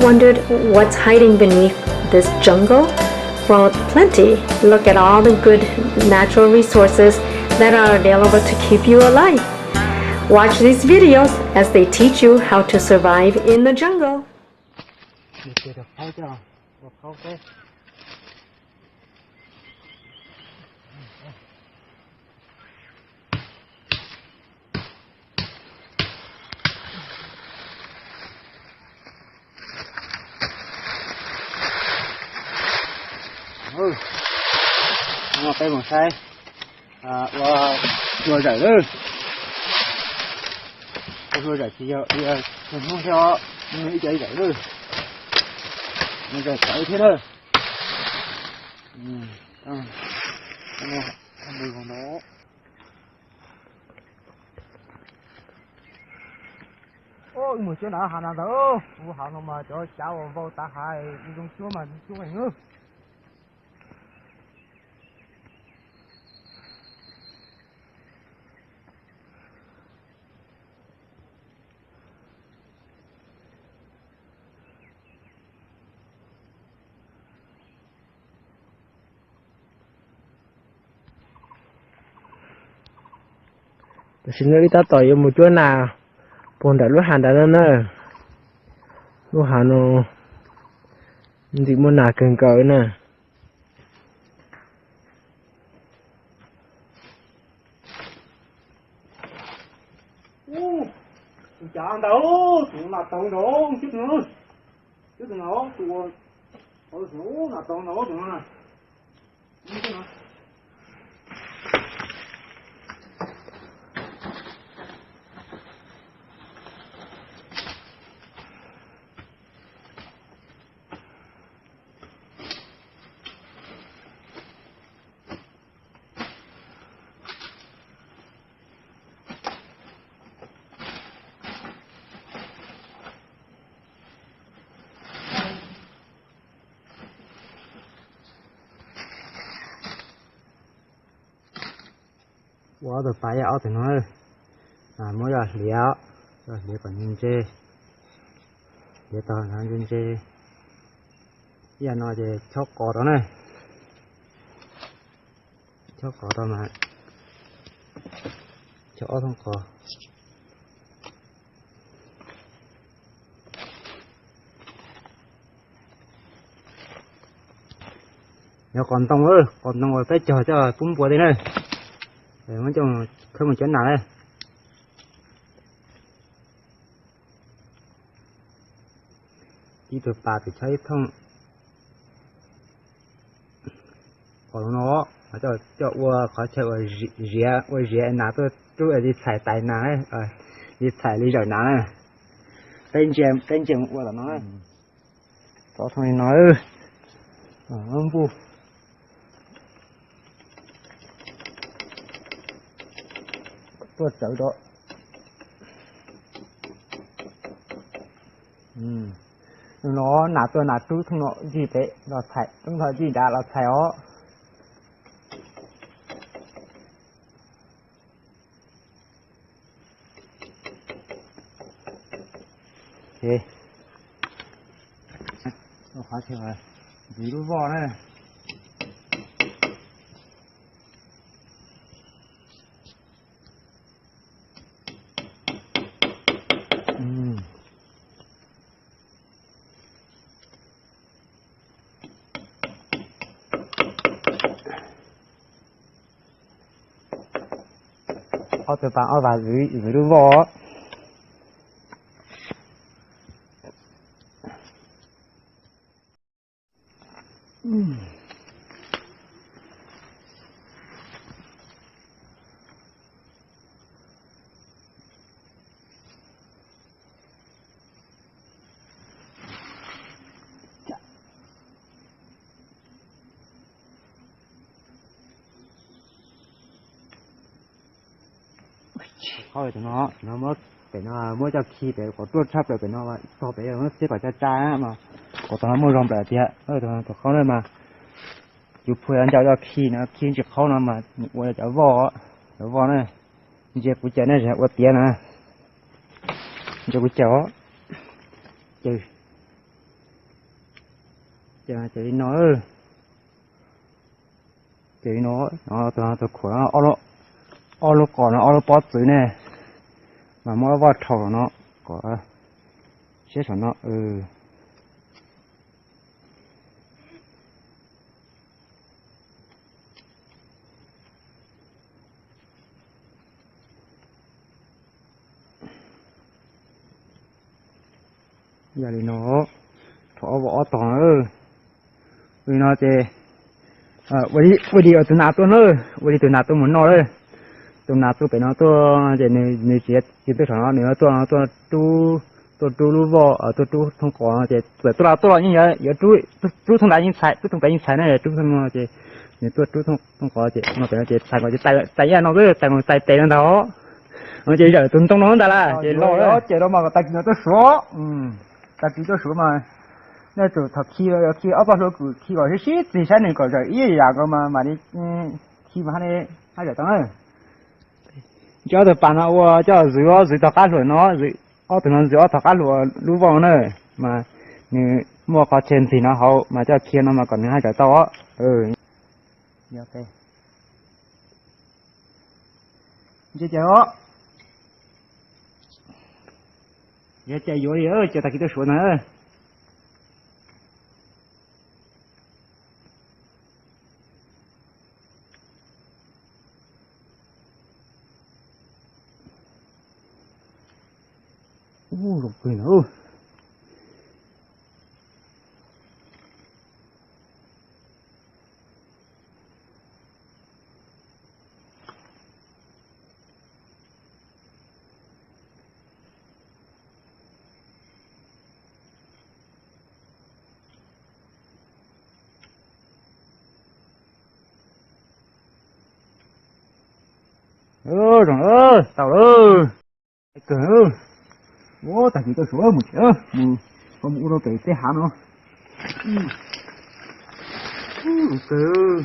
wondered what's hiding beneath this jungle? Well, plenty. Look at all the good natural resources that are available to keep you alive. Watch these videos as they teach you how to survive in the jungle. Nó cái một sai và rồi giải rồi rồi giải thì mình không cho nghĩ chạy giải rồi mình giải chạy thế thôi không được nó ôi một chỗ nào hà nào đâu hà nào mà cho cháu vào ta hai dùng chúa mà chúa mình nữa Señorita tỏi một chỗ nào buồn đã lúc hàn đã nữa lúc hàn nó thì muốn nào cần cỡ nè chán đâu tụi là tông đó chút nữa tụi ở số là tông đó tụi nó我的白鸭在哪里？没有聊个人家，聊到人家，也那就超高的呢，超高的嘛，超儿童高。nếu còn tông rồi phải chờ cho phun bùa đi này để nó trồng không một chuyện nào đây đi từ bà thì thấy thông còn nó cho ua khó chơi rỉa nào tôi ở đi xài tài nào ấy đi xài đi rồi nào này tên chèm ua là nó có thằng nói ông bu tôi chở đó nó nạp tôi nạp chú thằng nó gì thế nó thải trong thời gì đã là thải ó thế nó khó chịu rồi gì đôi vò này họ từ bạn ở vào dưới đôi vò thôi tụi nó mất để nó mua cho khi để có tuột sắp được để nó so với nó xếp vào cha mà có tụi nó mua rong bẻ tiệt tụi nó khó đây mà chụp phơi anh cho khi nó khi chỉ khó nó mà mua cho vò này giờ phụ trợ này sẽ có tiền nè giờ phụ trợ chơi จะน้อยเจน้อยตัวขวาเอาละก่อนเอาละปอดซื้อแน่มาเมื่อว่าถอเนาะก็เชื่อฉันเนาะอย่าเลยเนาะถอว่าต่อวันนี้เจวันนี้เอาตัวหนาตัวเนอะวันนี้ตัวหนาตัวหมุนนอเลยตัวหนาตัวเป็นตัวเจในเสียตัวสองเนื้อตัวรู้ว่าตัวทงก่อนเจตัวยิ่งเยอะตัวทงไหนยิ่งใส่ตัวทงไหนยิ่งใส่นั่นแหละตัวทงเจเนี่ยตัวทงก่อนเจมาเป็นเจใส่ก่อนเจใส่ยันนอเลยใส่ก่อนใส่เตะนั่นเนาะมันเจจะตัวตรงนั้นได้ละเจรอเลยเจเรามาก็ตัดตัวสัวตัดตัวสัวมา那就他去阿爸说去个是最先那个这一样个嘛的去嘛的还是当然叫他办了我叫热到干了喏热等人热到干了路网呢嘛你莫靠前提那好嘛叫天那嘛可能还在到要得你这哦也这有的叫他给他说呢lục quỷ nữa rồi tao ơi cỡ ô tại vì tôi sửa một chữ có một đôi cái hả nó từ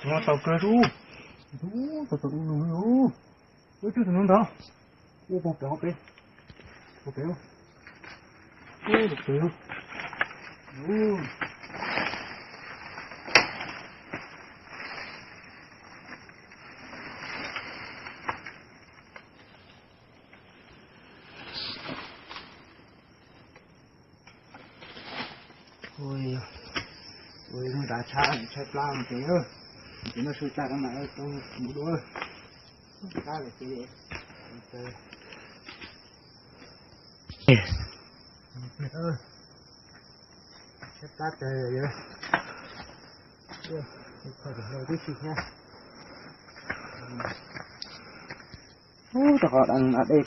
nó tàu cơ ru tàu ru ôi chú thằng đó ô bọc béo ôi bọc béo ôi nó đã chạy lao một tí ơi thì nó sụt chạy con này trong mũ đuôi ra để chơi đi ơi chết tát trời rồi thôi để rồi tí xịt nha tao đang ở đây